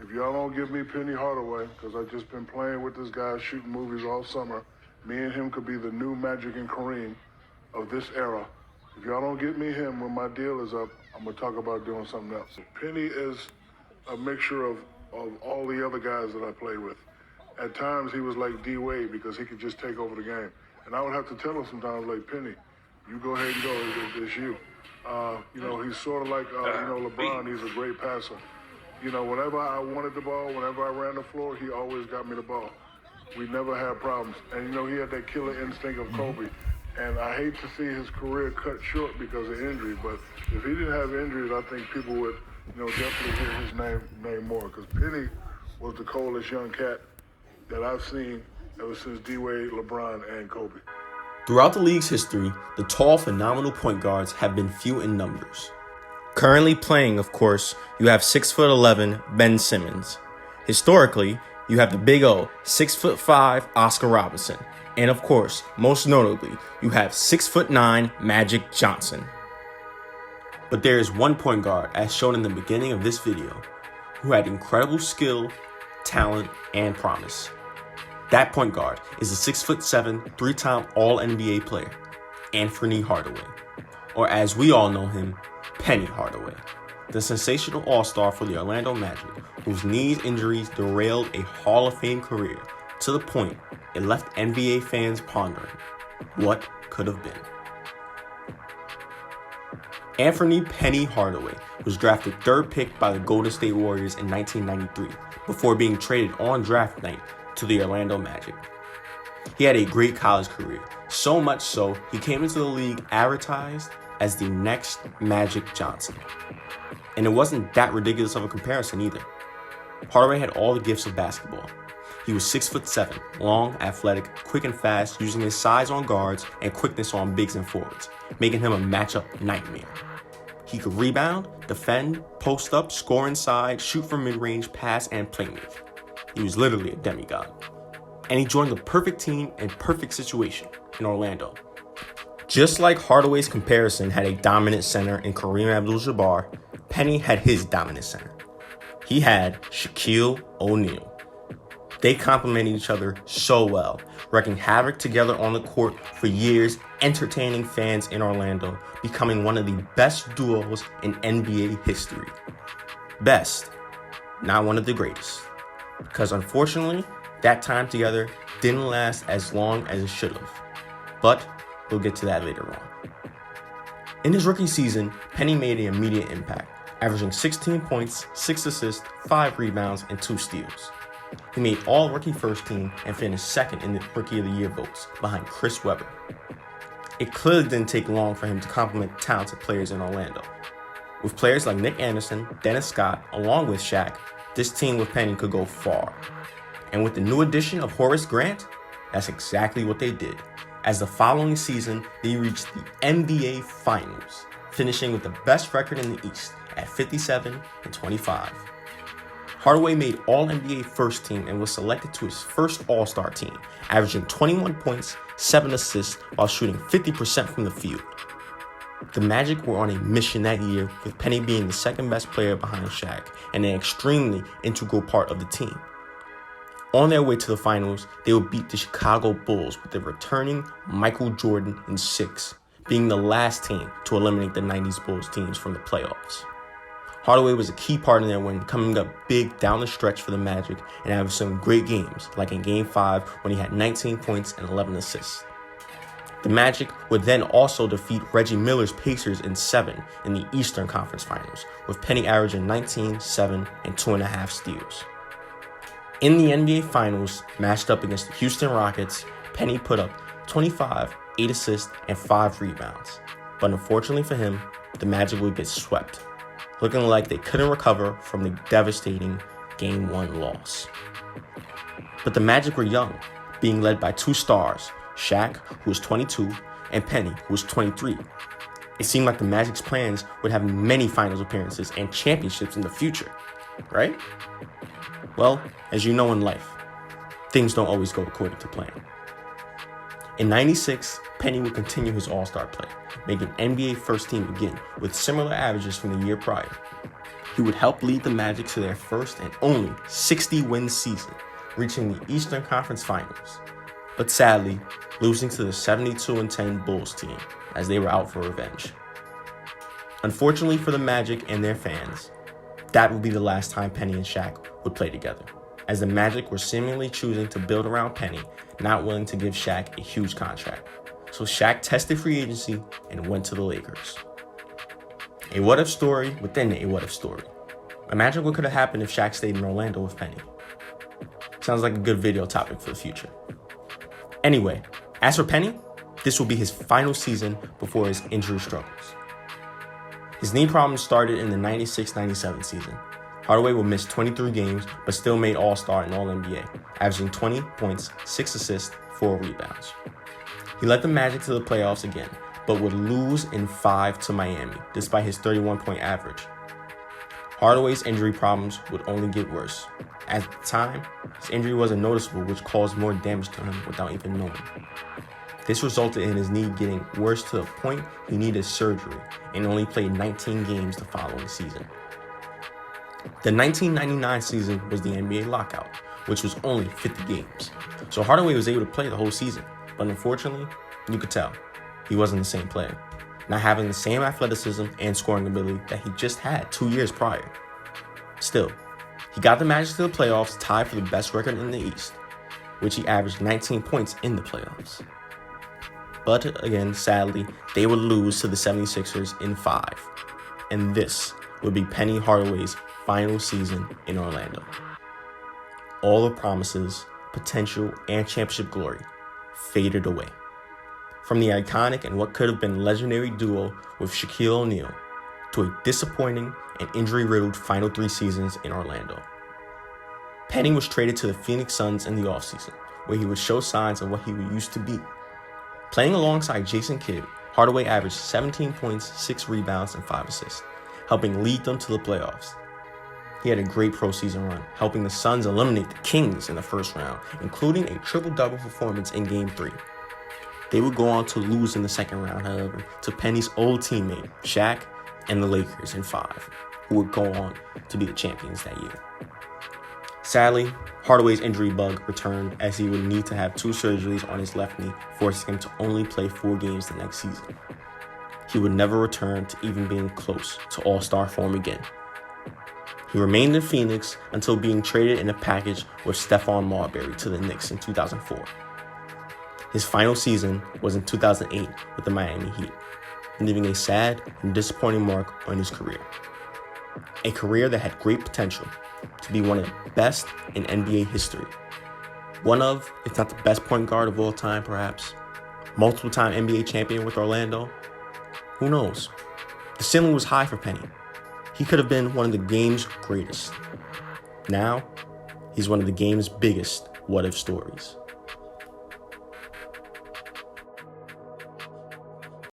If y'all don't give me Penny Hardaway, because I've just been playing with this guy shooting movies all summer, me and him could be the new Magic and Kareem of this era. If y'all don't get me him when my deal is up, I'm going to talk about doing something else. Penny is a mixture of all the other guys that I played with. At times, he was like D. Wade because he could just take over the game. And I would have to tell him sometimes, like, Penny, you go ahead and go, it's you. He's sort of like, LeBron, he's a great passer. Whenever I wanted the ball, whenever I ran the floor, he always got me the ball. We never had problems. And, he had that killer instinct of Kobe. And I hate to see his career cut short because of injury, but if he didn't have injuries, I think people would, definitely hear his name more. Because Penny was the coldest young cat that I've seen ever since D-Wade, LeBron, and Kobe. Throughout the league's history, the tall, phenomenal point guards have been few in numbers. Currently playing, of course, you have 6'11" Ben Simmons. Historically, you have the Big O, 6'5" Oscar Robertson. And of course, most notably, you have 6'9" Magic Johnson. But there is one point guard, as shown in the beginning of this video, who had incredible skill, talent, and promise. That point guard is a 6'7", three-time All-NBA player, Anthony Hardaway, or as we all know him, Penny Hardaway, the sensational all-star for the Orlando Magic, whose knee injuries derailed a Hall of Fame career to the point it left NBA fans pondering what could have been. Anthony Penny Hardaway was drafted third pick by the Golden State Warriors in 1993 before being traded on draft night to the Orlando Magic. He had a great college career, so much so he came into the league advertised as the next Magic Johnson. And it wasn't that ridiculous of a comparison either. Hardaway had all the gifts of basketball. He was 6'7", long, athletic, quick and fast, using his size on guards and quickness on bigs and forwards, making him a matchup nightmare. He could rebound, defend, post up, score inside, shoot from mid-range, pass, and playmate. He was literally a demigod. And he joined the perfect team and perfect situation in Orlando. Just like Hardaway's comparison had a dominant center in Kareem Abdul-Jabbar, Penny had his dominant center. He had Shaquille O'Neal. They complemented each other so well, wreaking havoc together on the court for years, entertaining fans in Orlando, becoming one of the best duos in NBA history. Best, not one of the greatest. Because unfortunately, that time together didn't last as long as it should have. But we'll get to that later on. In his rookie season, Penny made an immediate impact, averaging 16 points, 6 assists, 5 rebounds, and 2 steals. He made all-rookie first team and finished second in the Rookie of the Year votes, behind Chris Webber. It clearly didn't take long for him to complement talented players in Orlando. With players like Nick Anderson, Dennis Scott, along with Shaq, this team with Penny could go far. And with the new addition of Horace Grant, that's exactly what they did, as the following season they reached the NBA Finals, finishing with the best record in the East at 57-25. Hardaway made All-NBA first team and was selected to his first All-Star team, averaging 21 points, 7 assists, while shooting 50% from the field. The Magic were on a mission that year, with Penny being the second best player behind Shaq and an extremely integral part of the team. On their way to the finals, they would beat the Chicago Bulls with the returning Michael Jordan in 6, being the last team to eliminate the 90s Bulls teams from the playoffs. Hardaway was a key part in their win, coming up big down the stretch for the Magic and having some great games, like in Game 5 when he had 19 points and 11 assists. The Magic would then also defeat Reggie Miller's Pacers in 7 in the Eastern Conference Finals, with Penny averaging 19, 7, and 2.5 steals. In the NBA Finals, matched up against the Houston Rockets, Penny put up 25, 8 assists, and 5 rebounds. But unfortunately for him, the Magic would get swept, looking like they couldn't recover from the devastating Game 1 loss. But the Magic were young, being led by 2 stars, Shaq, who was 22, and Penny, who was 23. It seemed like the Magic's plans would have many finals appearances and championships in the future, right? Well, as you know in life, things don't always go according to plan. In '96, Penny would continue his all-star play, making NBA first team again with similar averages from the year prior. He would help lead the Magic to their first and only 60-win season, reaching the Eastern Conference Finals, but sadly losing to the 72-10 Bulls team as they were out for revenge. Unfortunately for the Magic and their fans, that would be the last time Penny and Shaq would play together, as the Magic were seemingly choosing to build around Penny, not willing to give Shaq a huge contract. So Shaq tested free agency and went to the Lakers. A what-if story within a what-if story. Imagine what could have happened if Shaq stayed in Orlando with Penny. Sounds like a good video topic for the future. Anyway, as for Penny, this will be his final season before his injury struggles. His knee problems started in the 96-97 season. Hardaway would miss 23 games, but still made All-Star and All-NBA, averaging 20 points, 6 assists, 4 rebounds. He led the Magic to the playoffs again, but would lose in 5 to Miami, despite his 31-point average. Hardaway's injury problems would only get worse. At the time, his injury wasn't noticeable, which caused more damage to him without even knowing. This resulted in his knee getting worse to the point he needed surgery and only played 19 games the following season. The 1999 season was the NBA lockout, which was only 50 games. So Hardaway was able to play the whole season, but unfortunately, you could tell he wasn't the same player, not having the same athleticism and scoring ability that he just had 2 years prior. Still, he got the Magic to the playoffs tied for the best record in the East, which he averaged 19 points in the playoffs. But again, sadly, they would lose to the 76ers in 5. And this would be Penny Hardaway's final season in Orlando. All the promises, potential, and championship glory faded away. From the iconic and what could have been legendary duo with Shaquille O'Neal to a disappointing and injury-riddled final 3 seasons in Orlando. Penny was traded to the Phoenix Suns in the offseason, where he would show signs of what he used to be. Playing alongside Jason Kidd, Hardaway averaged 17 points, 6 rebounds, and 5 assists, helping lead them to the playoffs. He had a great pro season run, helping the Suns eliminate the Kings in the first round, including a triple-double performance in Game 3. They would go on to lose in the second round, however, to Penny's old teammate, Shaq, and the Lakers in 5, who would go on to be the champions that year. Sadly, Hardaway's injury bug returned as he would need to have 2 surgeries on his left knee, forcing him to only play 4 games the next season. He would never return to even being close to All-Star form again. He remained in Phoenix until being traded in a package with Stephon Marbury to the Knicks in 2004. His final season was in 2008 with the Miami Heat, leaving a sad and disappointing mark on his career. A career that had great potential to be one of the best in NBA history. One of, if not the best point guard of all time, perhaps. Multiple-time NBA champion with Orlando. Who knows? The ceiling was high for Penny. He could have been one of the game's greatest. Now, he's one of the game's biggest what-if stories.